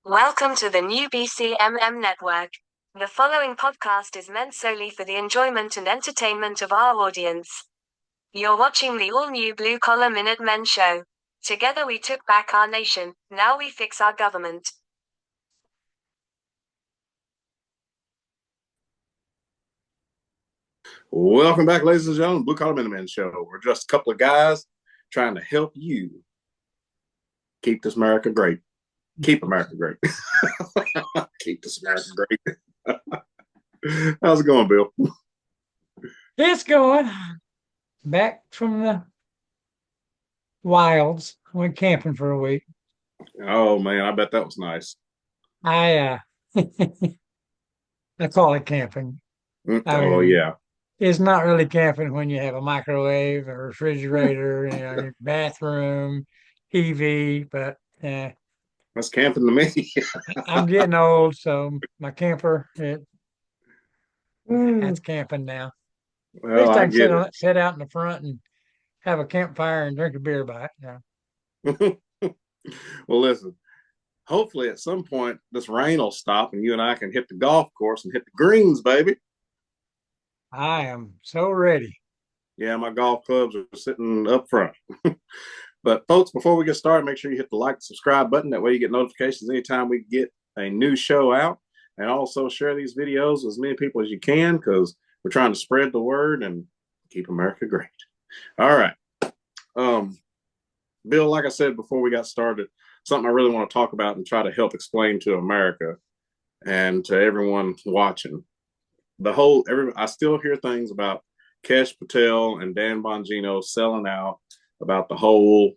Welcome to the new BCMM network. The following podcast is meant solely for the enjoyment and entertainment of our audience. You're watching the all-new Blue Collar Minutemen show. Together we took back our nation, now we fix our government. Welcome back, ladies and gentlemen, Blue Collar Minutemen Show. We're just a couple of guys trying to help you keep this America great. Keep America great. Keep this America great. How's it going, Bill? It's going back from the wilds. Went camping for a week. Oh man, I bet that was nice. I I call it camping. I Oh mean, yeah, it's not really camping when you have a microwave, a refrigerator, your bathroom, TV. But that's camping to me. I'm getting old, so my camper that's camping now. At Well, least I I can get sit out in the front and have a campfire and drink a beer by it. Yeah. it. Well, listen. Hopefully, at some point, this rain will stop, and you and I can hit the golf course and hit the greens, baby. I am so ready. Yeah, my golf clubs are sitting up front. But folks, before we get started, make sure you hit the like, subscribe button. That way you get notifications anytime we get a new show out. And also share these videos with as many people as you can because we're trying to spread the word and keep America great. All right. Um, Bill, like I said before we got started, something I really want to talk about and try to help explain to America and to everyone watching. I still hear things about Kesh Patel and Dan Bongino selling out about the whole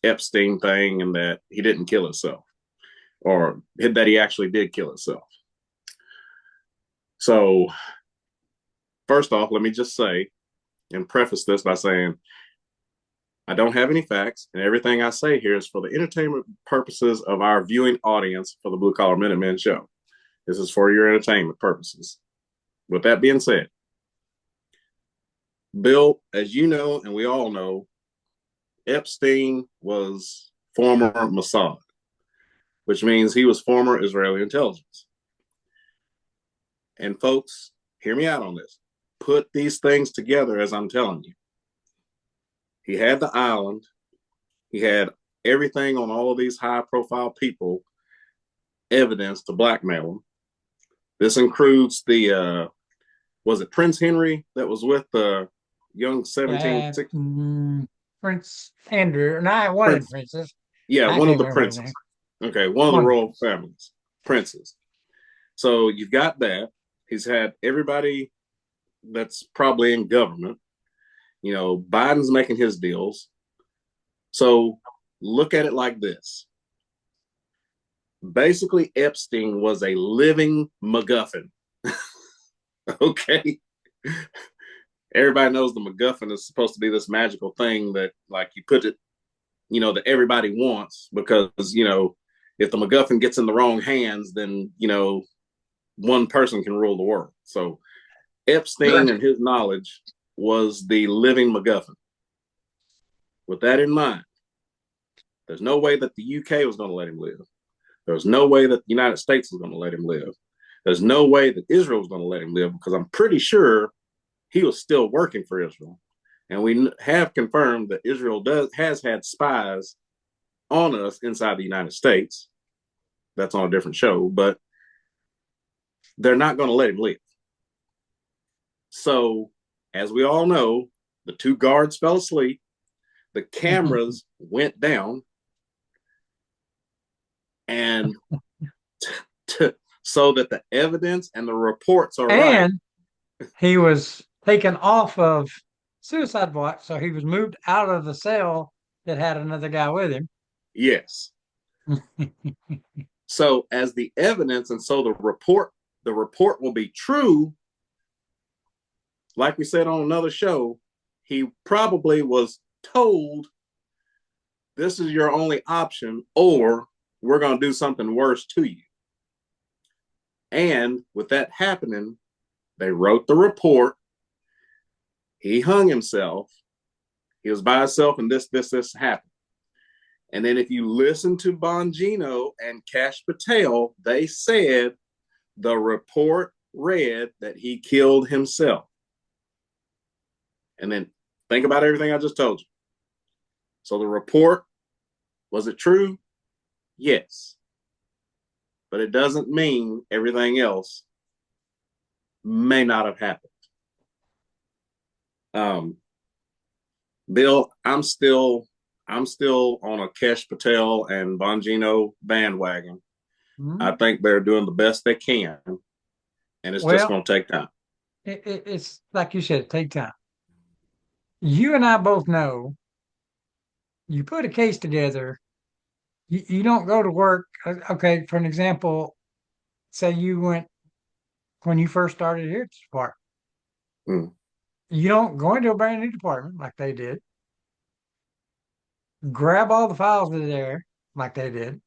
Epstein thing and that he didn't kill himself or that he actually did kill himself. So, first off, let me just say and preface this by saying I don't have any facts, and everything I say here is for the entertainment purposes of our viewing audience for the Blue Collar Minutemen show. This is for your entertainment purposes. With that being said, Bill, as you know, and we all know, Epstein was former Mossad, which means he was former Israeli intelligence. And folks, hear me out on this. Put these things together as I'm telling you. He had the island. He had everything on all of these high profile people, evidence to blackmail him. This includes was it Prince Henry that was with the young 17, Uh, 16? Prince Andrew. No, I wanted Prince? princess. Yeah, I one of can't the remember his name. princes. Okay, one of the One of the royal princes. families, princes. So you've got that. He's had everybody that's probably in government. You know, Biden's making his deals. So look at it like this. Basically, Epstein was a living MacGuffin. Okay. Everybody knows the MacGuffin is supposed to be this magical thing that, like, you put it, that everybody wants because, if the MacGuffin gets in the wrong hands, then, one person can rule the world. So Epstein and his knowledge was the living MacGuffin. With that in mind, there's no way that the UK was going to let him live. There's no way that the United States was going to let him live. There's no way that Israel was going to let him live because I'm pretty sure he was still working for Israel. And we have confirmed that Israel has had spies on us inside the United States. That's on a different show, but they're not going to let him live. So, as we all know, the two guards fell asleep, the cameras went down, and so that the evidence and the reports are right. And he was taken off of suicide watch, so he was moved out of the cell that had another guy with him. Yes. So as the evidence, and so the report will be true. Like we said on another show, he probably was told this is your only option, or we're going to do something worse to you. And with that happening, they wrote the report. He hung himself. He was by himself, and this happened. And then if you listen to Bongino and Kash Patel, they said the report read that he killed himself. And then think about everything I just told you. So the report, was it true? Yes. But it doesn't mean everything else may not have happened. Bill, I'm still on a Kash Patel and Bongino bandwagon. Mm-hmm. I think they're doing the best they can, and it's just going to take time. It's like you said, take time. You and I both know you put a case together, you don't go to work. Okay, for an example, say you went when you first started here at the department. Mm. You don't go into a brand new department like they did, grab all the files that are there like they did,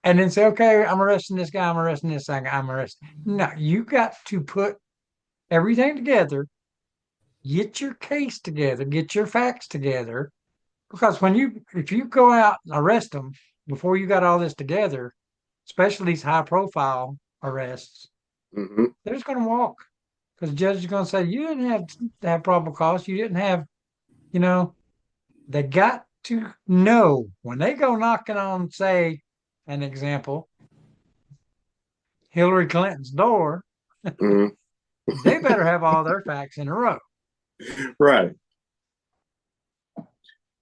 and then say, okay, I'm arresting this guy, I'm arresting this guy, I'm arresting. No, you got to put everything together, get your case together, get your facts together. Because if you go out and arrest them before you got all this together, especially these high profile arrests, mm-hmm. they're just going to walk. Because the judge is going to say, you didn't have to have probable cause. You didn't have, they got to know when they go knocking on, say, an example, Hillary Clinton's door, mm-hmm. they better have all their facts in a row. Right.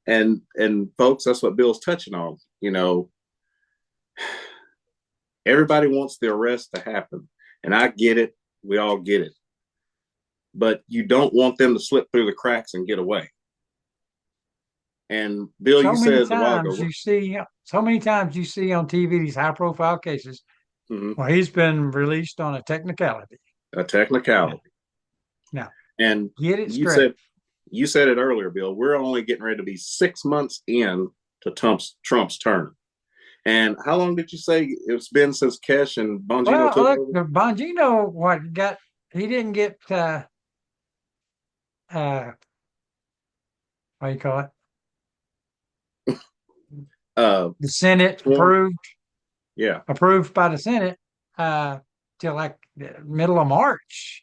And folks, that's what Bill's touching on. Everybody wants the arrest to happen. And I get it. We all get it. But you don't want them to slip through the cracks and get away. And Bill, you said a while ago. So many times you see on TV these high profile cases. Mm-hmm. Well, he's been released on a technicality. Now, and get it straight. You said it earlier, Bill. We're only getting ready to be 6 months in to Trump's term. And how long did you say it's been since Kash and Bongino took over? Bongino, he didn't get, what do you call it? The Senate approved. Yeah. Approved by the Senate till like the middle of March.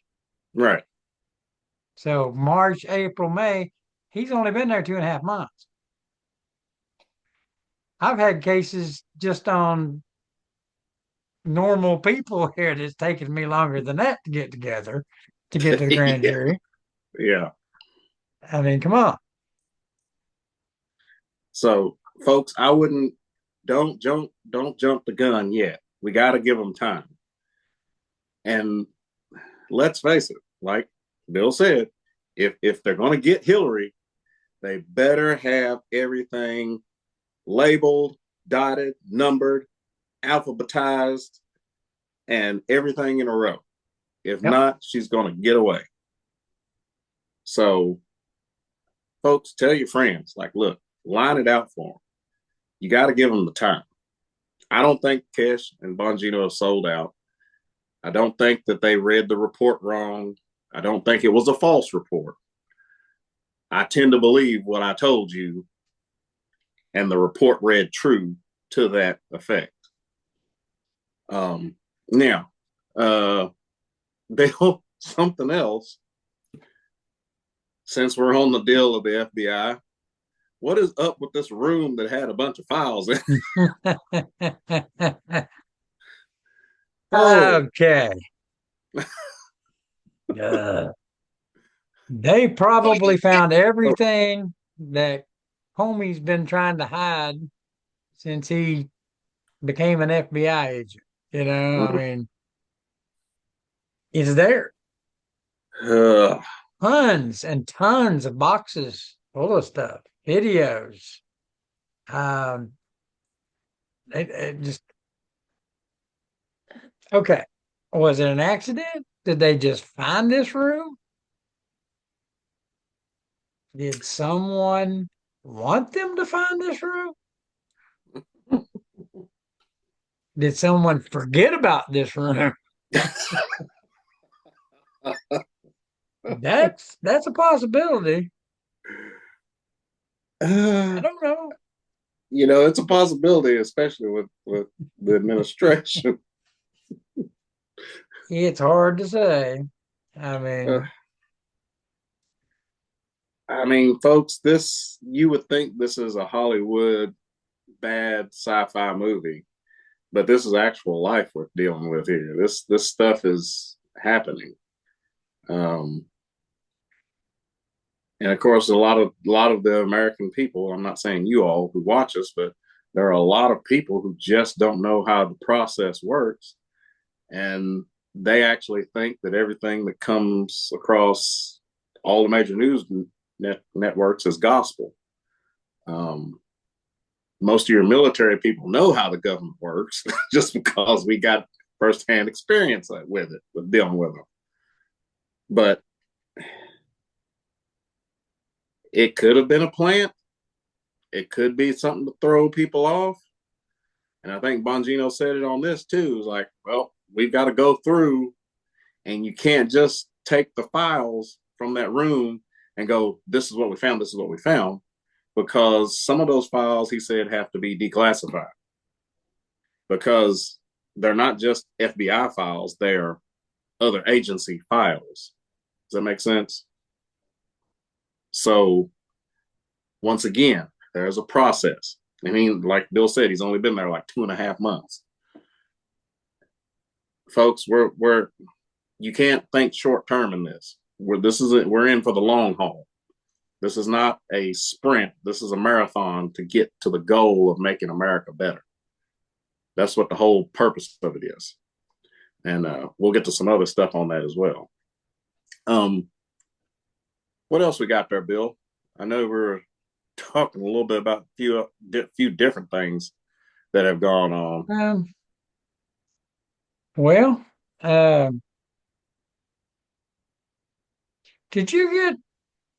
Right. So March, April, May, he's only been there 2.5 months. I've had cases just on normal people here that's taken me longer than that to get together, to get to the grand jury. Yeah. I mean, come on. So, folks, don't jump the gun yet. We got to give them time. And let's face it, like Bill said, if they're going to get Hillary, they better have everything labeled, dotted, numbered, alphabetized, and everything in a row. If not, she's going to get away. So, folks, tell your friends, like, look, line it out for them. You got to give them the time. I don't think Kash and Bongino have sold out. I don't think that they read the report wrong. I don't think it was a false report. I tend to believe what I told you, and the report read true to that effect. Now, Bill, something else. Since we're on the deal of the FBI, what is up with this room that had a bunch of files in it? Okay. They probably found everything that Homie's been trying to hide since he became an FBI agent. I mean, it's there. Tons and tons of boxes full of stuff, videos. It just okay. Was it an accident? Did they just find this room? Did someone want them to find this room? Did someone forget about this room? That's a possibility. I don't know. it's a possibility, especially with the administration. It's hard to say. I Uh, mean, I mean, folks, this you would think this is a Hollywood bad sci-fi movie, but this is actual life we're dealing with here. This stuff is happening. Um, and of course, a lot of the American people. I'm not saying you all who watch us, but there are a lot of people who just don't know how the process works, and they actually think that everything that comes across all the major news networks is gospel. Um, Most of your military people know how the government works just because we got firsthand experience with it, with dealing with them. But it could have been a plant. It could be something to throw people off. And I think Bongino said it on this too. It's like, well, we've got to go through, and you can't just take the files from that room and go, this is what we found, this is what we found, because some of those files, he said, have to be declassified because they're not just FBI files, they're other agency files. Does that make sense? So, once again, there's a process. I mean, like Bill said, he's only been there like 2.5 months. Folks, we're you can't think short term in this. We're in for the long haul. This is not a sprint. This is a marathon to get to the goal of making America better. That's what the whole purpose of it is. And we'll get to some other stuff on that as well. Um, what else we got there, Bill? I know we're talking a little bit about a few different things that have gone on. well, um, did you get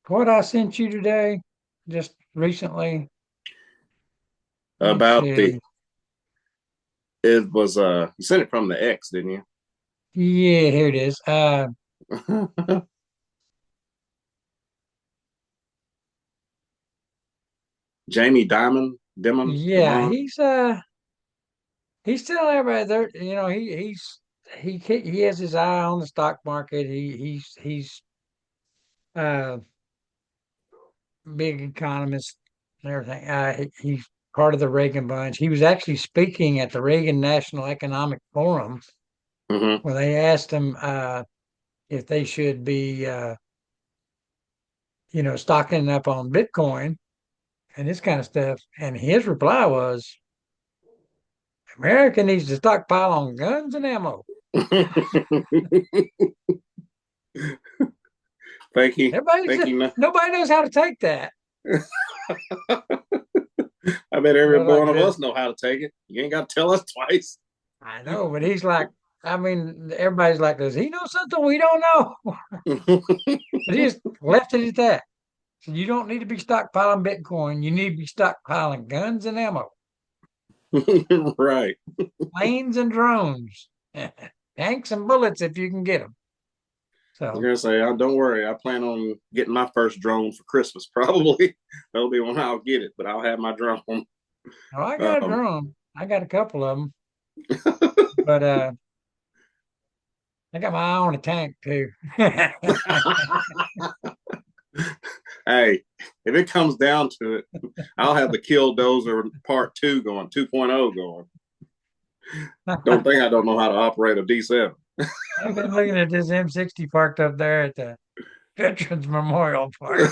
what I sent you today? Just recently? Let me About the see. it was you sent it from the X, didn't Yeah, here it is. you? Jamie Yeah, Dimon. he's telling everybody there. He has his eye on the stock market. He's uh big economist and everything. He's part of the Reagan bunch. He was actually speaking at the Reagan National Economic Forum Mm-hmm. where they asked him if they should be stocking up on Bitcoin and this kind of stuff. And his reply was, America needs to stockpile on guns and ammo. thank you, Everybody thank said you. nobody knows how to take that. I bet every But like one I of said, us know how to take it. You ain't got to tell us twice. I know, but he's like, I mean, everybody's like, does he know something we don't know? But he just left it at that. So you don't need to be stockpiling Bitcoin. You need to be stockpiling guns and ammo, Right. planes and drones, tanks and bullets if you can get them. I was So, gonna say, don't worry. I plan on getting my first drone for Christmas. Probably that'll be when I'll get it, but I'll have my drone. oh, I got a Um, drone. I got a couple of them, but I got my eye on a tank too. hey, if it comes down to it, I'll have the Killdozer Part Two going, 2.0 going. Don't think I don't know how to operate a D7. I've been looking at this M60 parked up there at the Veterans Memorial Park.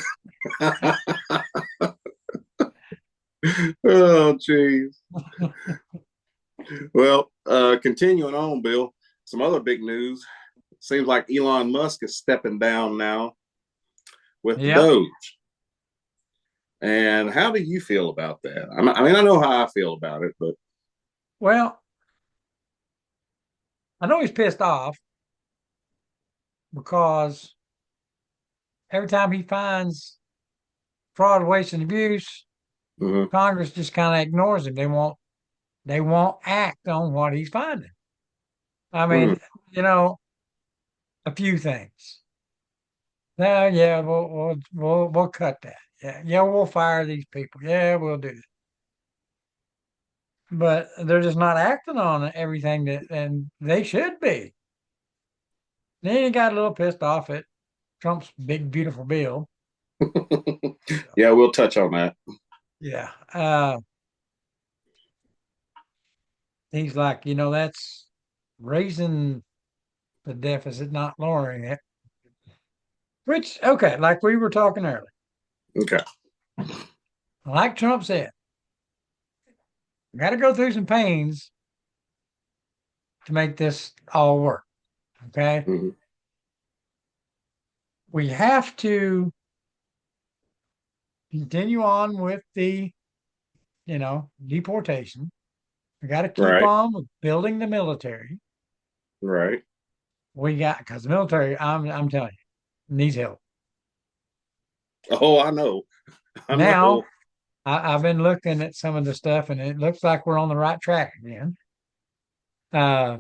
Oh, jeez. Well, continuing on, Bill, some other big news. Seems like Elon Musk is stepping down now with the Yep. Doge. And how do you feel about that? I mean, I know how I feel about it, but Well, I know he's pissed off because every time he finds fraud, waste, and abuse, mhm. Congress just kind of ignores him. They won't act on what he's finding. I Mhm. mean, you know, a few things. Yeah, yeah, we'll cut that. Yeah, yeah, we'll fire these people. Yeah, we'll do that. but they're just not acting on everything that and they should be. Then he got a little pissed off at Trump's big beautiful bill. Yeah, we'll touch on that. Yeah. He's like, that's raising the deficit, not lowering it. Which, okay, like we were talking earlier, Okay. like Trump said, got to go through some pains to make this all work. Okay. Mm-hmm. We have to continue on with the, deportation. We got to keep Right. on with building the military. Right. Because the military, I'm telling you, needs help. Oh, I know. I Now, know. I've been looking at some of the stuff, and it looks like we're on the right track again. Uh,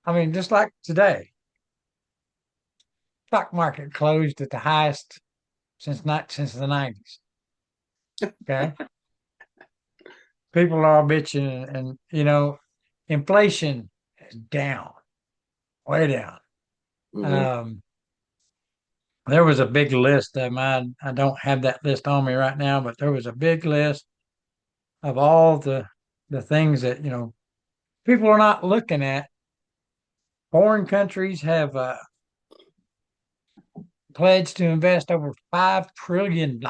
I mean, just like today, stock market closed at the highest since the 90s. Okay, people are bitching, and inflation is down, way down. Mm-hmm. Um, there was a big list of mine. I don't have that list on me right now, but there was a big list of all the things that people are not looking at. Foreign countries have pledged to invest over $5 trillion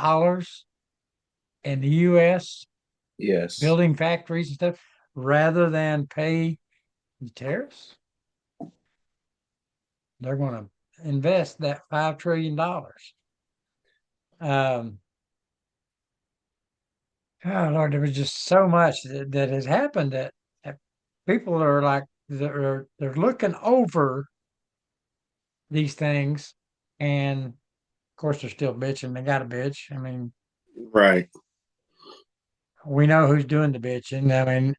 in the U.S. Yes. building factories and stuff rather than pay the tariffs. They're going to invest that $5 trillion. Oh Lord, there was just so much that has happened that people are like they're looking over these things, and of course they're still bitching. They got to bitch. I mean, Right. we know who's doing the bitching. I mean,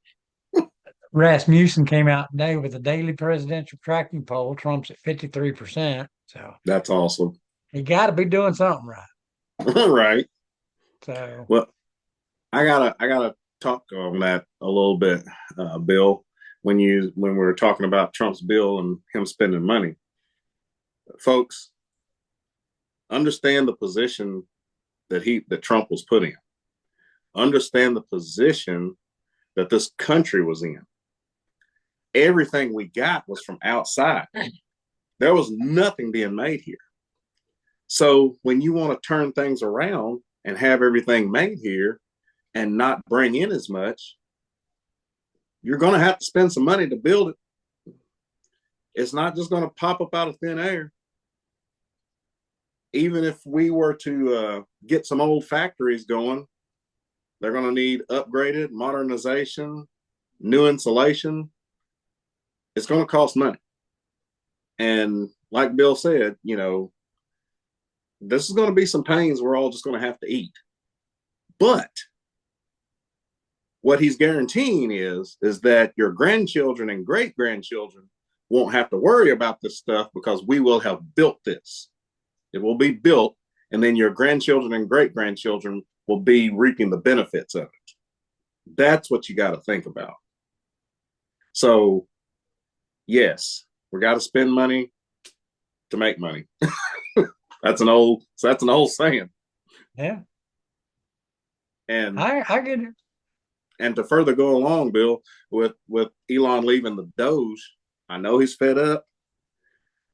Rasmussen came out today with a daily presidential tracking poll. Trump's at 53%, so That's awesome. he got to be doing something right. Right. So, Well, I gotta talk on that a little bit, Bill. When we were talking about Trump's bill and him spending money, folks, understand the position that Trump was put in. Understand the position that this country was in. Everything we got was from outside. There was nothing being made here. So when you want to turn things around and have everything made here and not bring in as much, you're going to have to spend some money to build it. It's not just going to pop up out of thin air. Even if we were to get some old factories going, they're going to need upgraded modernization, new insulation. It's going to cost money. And like Bill said, this is going to be some pains we're all just going to have to eat. But what he's guaranteeing is that your grandchildren and great grandchildren won't have to worry about this stuff because we will have built this. It will be built, and then your grandchildren and great grandchildren will be reaping the benefits of it. That's what you got to think about. So, yes, we got to spend money to make money. That's an old saying. yeah, And I get it. and to further go along, Bill, with Elon leaving the Doge, I know he's fed up,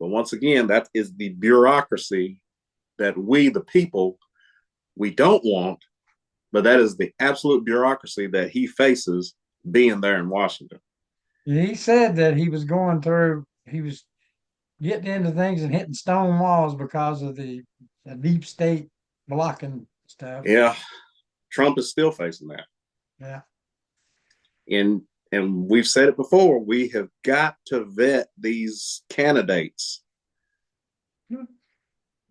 but once again, that is the bureaucracy that we, the people, we don't want, but that is the absolute bureaucracy that he faces being there in Washington. He said that he was getting into things and hitting stone walls because of the deep state blocking stuff. Yeah, Trump is still facing that. Yeah. And we've said it before, we have got to vet these candidates.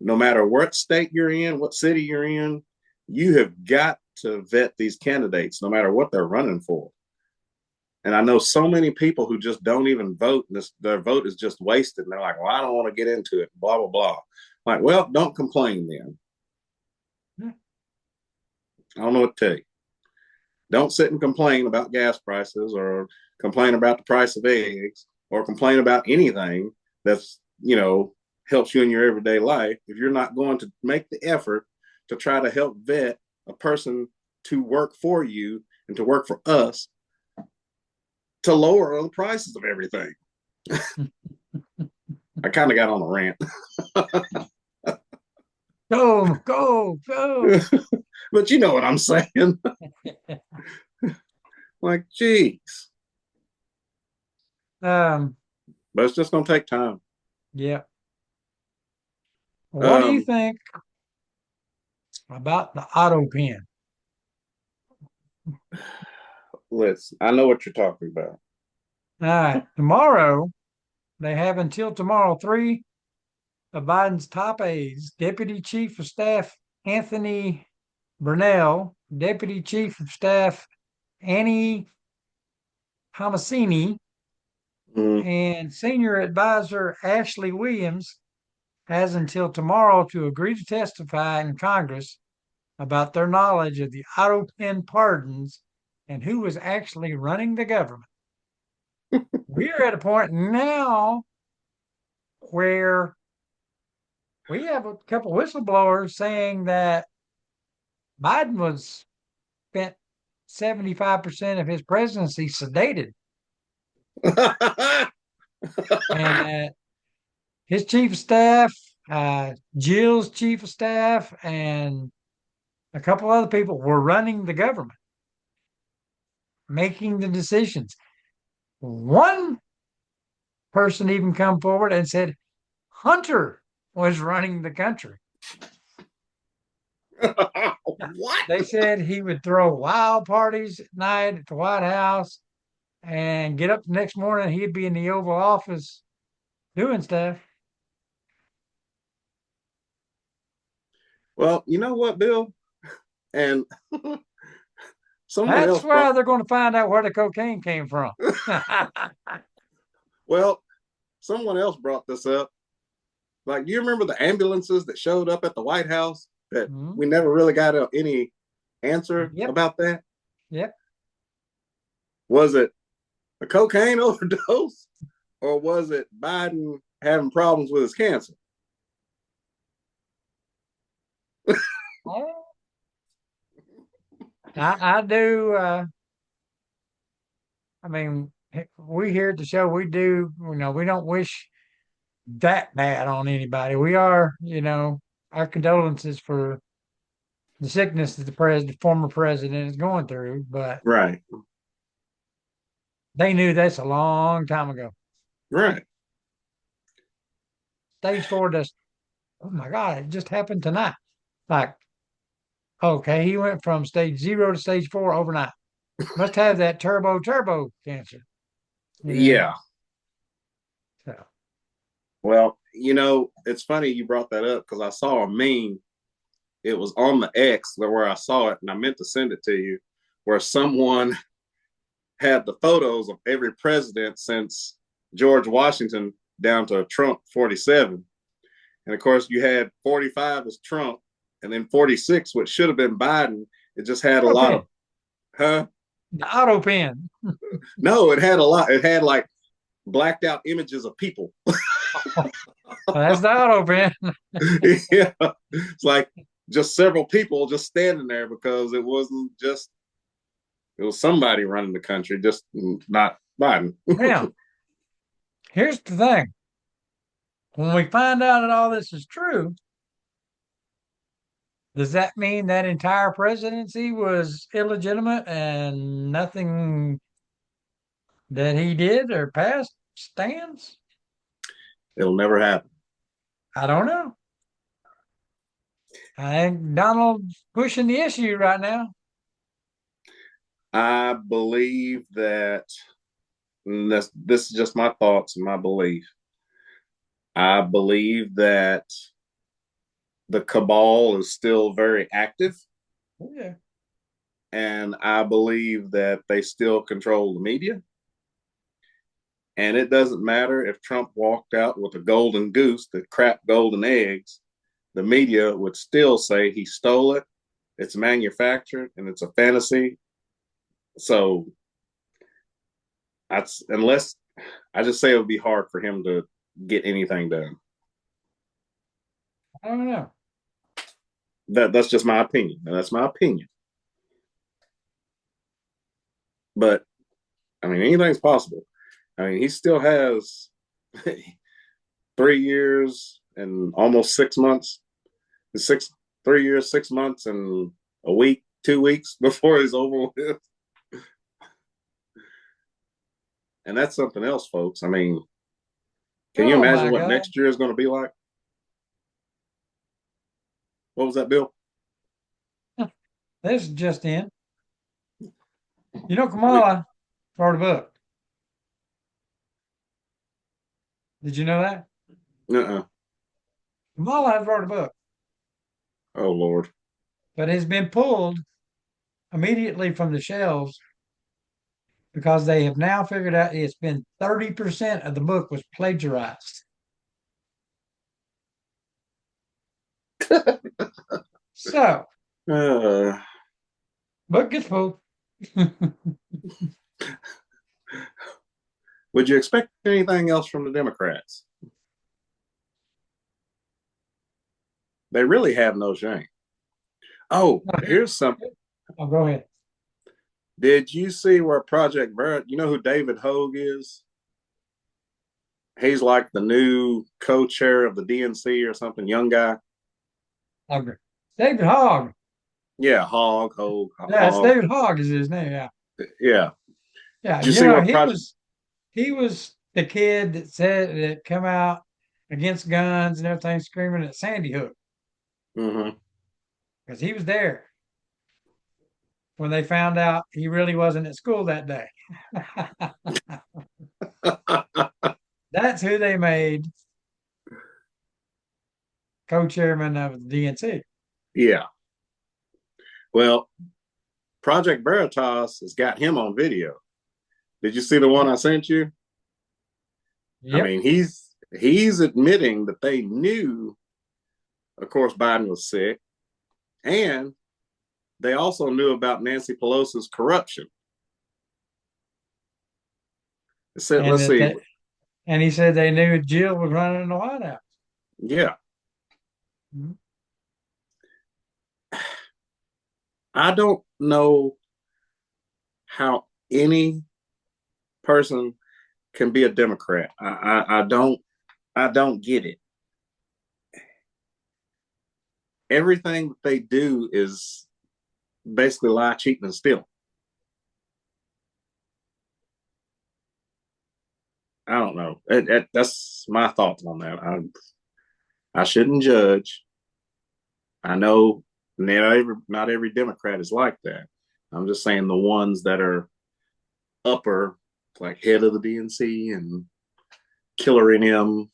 No matter what state you're in, what city you're in, you have got to vet these candidates, no matter what they're running for. And I know so many people who just don't even vote. Their vote is just wasted. And they're like, well, I don't want to get into it, blah, blah, blah. Like, well, don't complain then. I don't know what to tell you. Don't sit and complain about gas prices or complain about the price of eggs or complain about anything that's, helps you in your everyday life if you're not going to make the effort to try to help vet a person to work for you and to work for us to lower the prices of everything. I kind of got on a rant. Go. But you know what I'm saying. Like, geez. Um, But it's just going to take time. yeah. What do you Um, think about the auto pen? I know what you're talking about. All right. Tomorrow, they have until tomorrow, three of Biden's top aides, Deputy Chief of Staff Anthony Burnell, Deputy Chief of Staff Annie Hamasini, Mm. and Senior Advisor Ashley Williams has until tomorrow to agree to testify in Congress about their knowledge of the auto pen pardons and who was actually running the government. We are at a point now where we have a couple whistleblowers saying that Biden was spent 75% of his presidency sedated, and his chief of staff, Jill's chief of staff, and a couple other people were running the government, making the decisions. One person even come forward and said Hunter was running the country. What? They said he would throw wild parties at night at the White House and get up the next morning, he'd be in the Oval Office doing stuff. Well, you know what, Bill? And someone That's else brought why they're going to find out where the cocaine came from. well, someone else brought this up. Like, do you remember the ambulances that showed up at the White House that Mhm. we never really got any answer Yep. about that? Yep. Was it a cocaine overdose or was it Biden having problems with his cancer? Oh, I do. I mean, we here at the show, we do, we don't wish that bad on anybody. We are, our condolences for the sickness that the former president is going through, but Right. they knew that's a long time ago. Right. Stage four just, oh my God, it just happened tonight. Like, okay, he went from stage 0 to stage 4 overnight. Must have that turbo cancer. Yeah. So, Well, it's funny you brought that up because I saw a meme. It was on the X where I saw it, and I meant to send it to you, where someone had the photos of every president since George Washington down to Trump 47. And of course, you had 45 as Trump, and then 46, which should have been Biden. It just had a lot of, huh? The auto pen. No, it had a lot. It had like blacked out images of people. That's the auto pen. Yeah, it's like just several people just standing there because it was somebody running the country, just not Biden. Now, here's the thing. When we find out that all this is true, does that mean that entire presidency was illegitimate and nothing that he did or passed stands? It'll never happen. I don't know. I think Donald's pushing the issue right now. I believe that this is just my thoughts and my belief. I believe that the cabal is still very active. Oh, yeah. And I believe that they still control the media. And it doesn't matter if Trump walked out with a golden goose that cracked golden eggs, the media would still say he stole it, it's manufactured, and it's a fantasy. So unless I just say it would be hard for him to get anything done. I don't know. That's just my opinion. And that's my opinion. But I mean, anything's possible. I mean, he still has 3 years and almost 6 months. 3 years, 6 months, and a week, 2 weeks before it's over with. And that's something else, folks. I mean, can you Oh imagine my what God. next year is going to be like? What was that, Bill? This is just in. You know, Kamala wrote a book. Did you know that? Uh-uh. Kamala has wrote a book, Oh, Lord. but it's been pulled immediately from the shelves because they have now figured out it's been 30% of the book was plagiarized. So, Uh, book gets pulled. would you expect anything else from the Democrats? They really have no shame. Oh, here's something. Oh, go ahead. Did you see where Project Barrett, you know who David Hogue is? He's like the new co-chair of the DNC or something, young guy. Okay. David Hogg. Yeah, Hogue. Yeah, it's David Hogg is his name. Yeah. Yeah. Yeah. Did you You see know, what Project? he was the kid that said that come out against guns and everything screaming at Sandy Hook Mm-hmm. because he was there when they found out he really wasn't at school that day. That's who they made co-chairman of the DNC. Yeah. Well, Project Veritas has got him on video. Did you see the one I sent you? I Yep. mean, he's admitting that they knew, of course, Biden was sick, and they also knew about Nancy Pelosi's corruption. It said, And let's that see. and he said they knew Jill was running in the White House. Yeah. Mhm. I don't know how any person can be a Democrat. I don't get it. Everything that they do is basically lie, cheating, and stealing. I don't know. That's my thoughts on that. I shouldn't judge. I know not every Democrat is like that. I'm just saying the ones that are upper, like head of the DNC and Killer in him.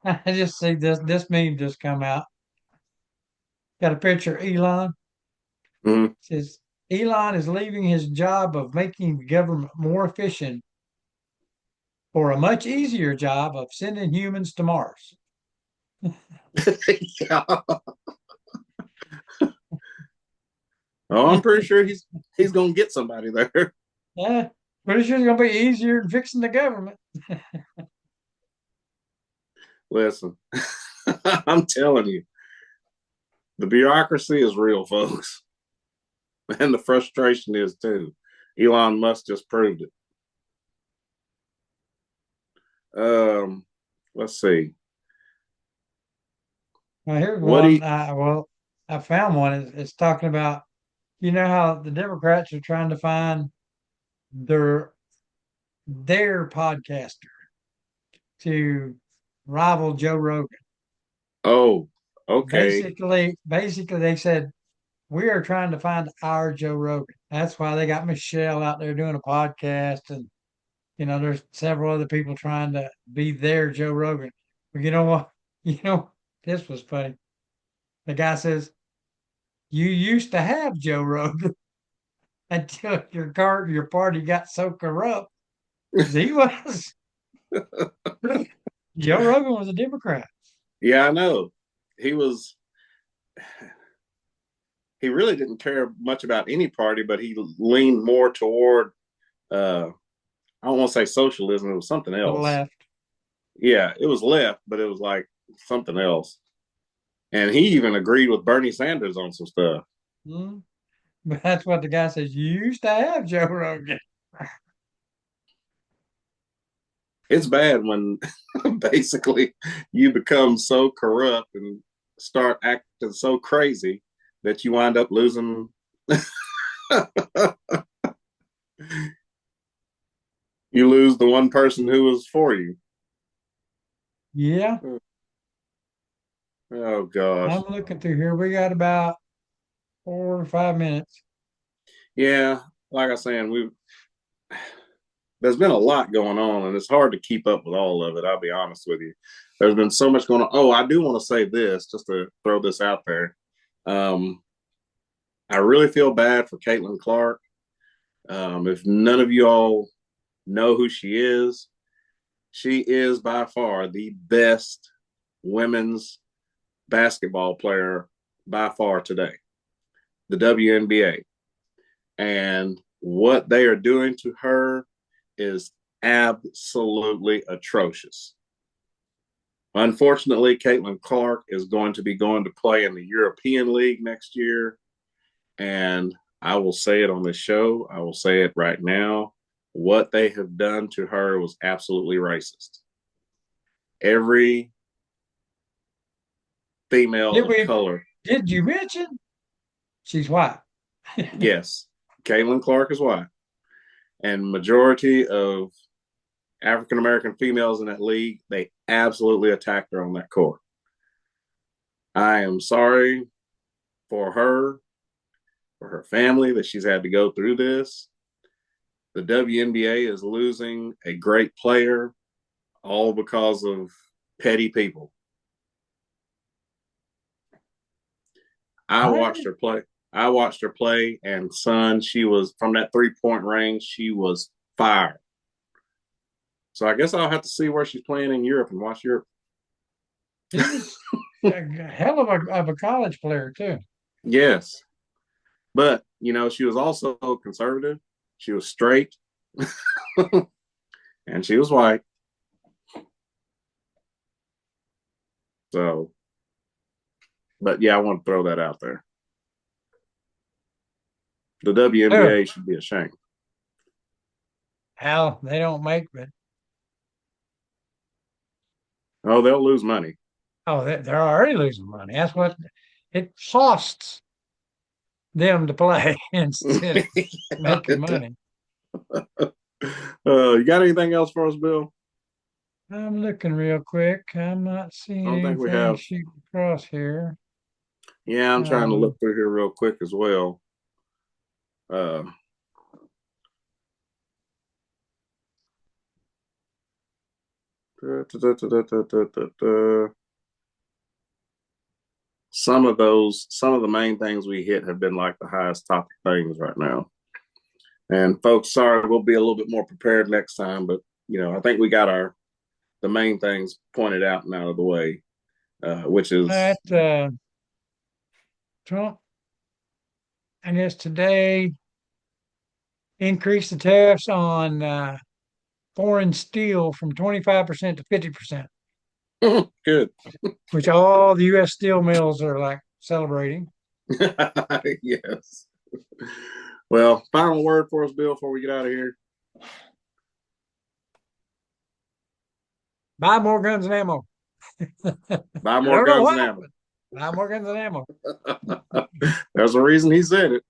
I just see this meme just come out. Got a picture of Elon. Mm-hmm. It says Elon is leaving his job of making the government more efficient for a much easier job of sending humans to Mars. Yeah. Oh, I'm pretty sure he's gonna get somebody there. Yeah, pretty sure it's gonna be easier than fixing the government. Listen, I'm telling you, the bureaucracy is real, folks, and the frustration is too. Elon Musk just proved it. Um, let's see. Now here's What do you? one. I found one. It's talking about how the Democrats are trying to find their their podcaster to rival Joe Rogan. Oh, okay. Basically, they said we are trying to find our Joe Rogan. That's why they got Michelle out there doing a podcast, and there's several other people trying to be their Joe Rogan. But you know what? You know, this was funny. The guy says, "You used to have Joe Rogan until your party got so corrupt." 'Cause he was Joe Rogan was a Democrat. Yeah, I know. He was he really didn't care much about any party, but he leaned more toward I don't want to say socialism, it was something The else. left. Yeah, it was left, but it was like something else. And he even agreed with Bernie Sanders on some stuff. Hmm. But that's what the guy says. You used to have Joe Rogan. It's bad when basically you become so corrupt and start acting so crazy that you wind up losing. You lose the one person who was for you. Yeah, Oh gosh. I'm looking through here. We got about 4 or 5 minutes. Yeah, like I was saying, there's been a lot going on, and it's hard to keep up with all of it. I'll be honest with you. There's been so much going on. Oh, I do want to say this, just to throw this out there. I really feel bad for Caitlin Clark. If none of you all know who she is by far the best women's basketball player by far today, the WNBA. And what they are doing to her is absolutely atrocious. Unfortunately, Caitlin Clark is going to be going to play in the European League next year. And I will say it on this show. I will say it right now. What they have done to her was absolutely racist. Every female of color. Did you mention she's white? Yes, Caitlin Clark is white. And majority of African American females in that league, they absolutely attacked her on that court. I am sorry for her, for her family, that she's had to go through this. The WNBA is losing a great player, all because of petty people. I watched her play, and son, she was from that 3-point range. She was fire. So I guess I'll have to see where she's playing in Europe and watch Europe. She's a hell of a college player too. Yes, but she was also conservative. She was straight, and she was white. So, but yeah, I want to throw that out there. The WNBA should be ashamed. Hell, they don't make it. Oh, they'll lose money. Oh, they're already losing money. That's what it costs them to play instead of making money. You got anything else for us, Bill? I'm looking real quick. I'm not seeing anything shoot across here. Yeah, I'm trying to look through here real quick as well. Some of the main things we hit have been like the highest topic things right now. And folks, sorry, we'll be a little bit more prepared next time, but I think we got the main things pointed out and out of the way, which is Trump, I guess today increased the tariffs on foreign steel from 25% to 50%. Good. Which all the U.S. steel mills are like celebrating. Yes. Well, final word for us, Bill, before we get out of here. Buy more guns and ammo. Buy more guns and ammo. Buy more guns and ammo. There's a reason he said it.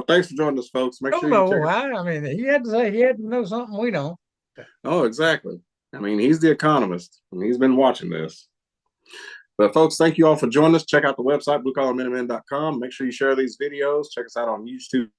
Thanks for joining us, folks. Make sure you I mean, he had to know something we don't. Oh, exactly. I mean, he's the economist, and he's been watching this. But, folks, thank you all for joining us. Check out the website, bluecollarminutemen.com. Make sure you share these videos. Check us out on YouTube